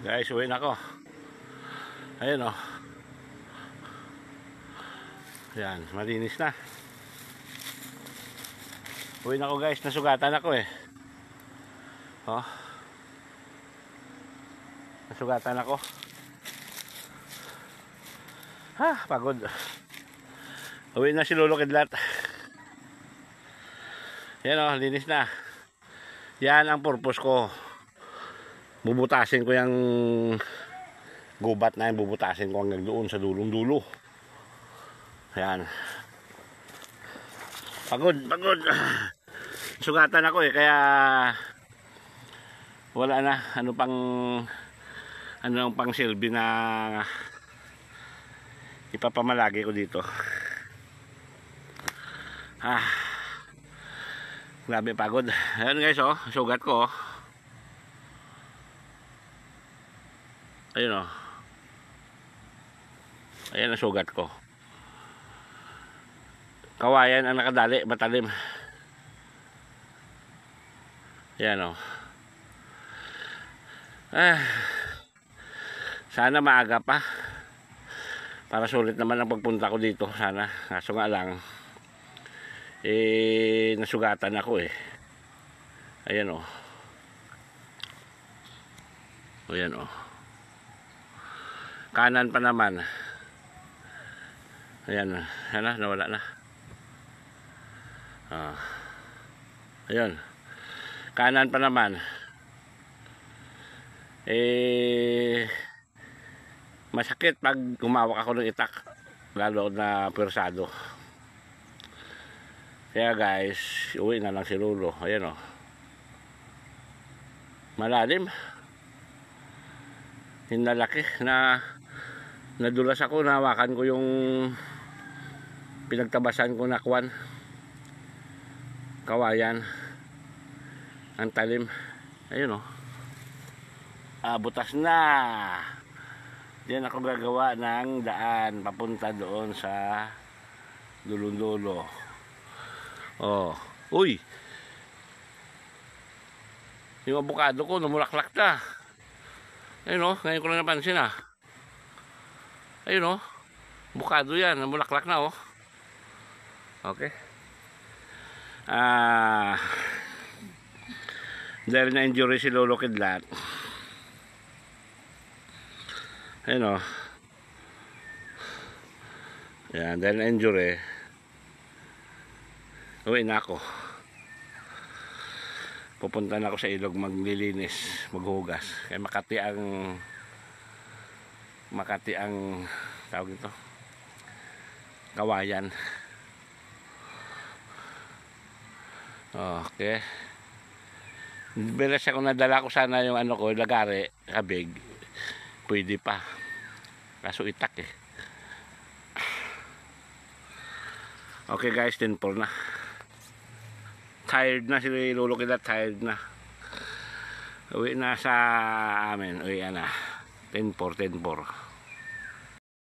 Guys, uwi na ako. Ayun o. Yan, malinis na. Uwi na ako guys, nasugatan ako eh. Oh. Nasugatan ako. Ha, pagod. Uwi na si Lolo Kidlat. Yan o, linis na. Yan ang purpose ko. Bubutasin ko yung gubat na yan. Bubutasin ko hanggang doon sa dulong-dulo. Yan. Pagod. Sugatan ako eh. Kaya wala na. Ano pang silbi na ipapamalagi ko dito. Grabe pagod. Ayan guys oh. Sugat ko oh. Ayun o. Ayan ang sugat ko. Kawayan ang nakadali, matalim. Ayan o. Sana maaga pa. Para sulit naman ang pagpunta ko dito. Sana. Kaso nga lang. Nasugatan ako eh. Ayan o. Ayan o. Kanan pa naman. Ayan, nawala na. Ayan. Kanan pa naman. Masakit pag gumawak ako ng itak. Lalo na persado. Kaya guys, uwi na lang si Lolo. Ayan o. Malalim. Hinalaki na nadulas ako, nahawakan ko yung pinagtabasan ko na kwan, kawayan, ang talim. Ayun o. Butas na. Diyan ako gagawa ng daan papunta doon sa dulong-dulo. Oh, uy, yung avocado ko namulaklak na. Ayun o, ngayon ko lang napansin ah. Ayun o, avocado yan, namulaklak na o. Okay. Dahil na-injury si Lolo Kidlat. Ayun o. Yan, dahil na-injury, uwi na ako. Pupunta na ako sa ilog maglilinis, maghugas. Kaya Makati ang tawag ito, kawayan. Okay. Bilas ako nadala ko sana yung ano ko, lagari, kabig. Pwede pa. Kaso itak eh. Okay guys, 10-4 na. Tired na si Lolo Kidlat, tired na. Uwi na sa amin, uwi na. 10-4.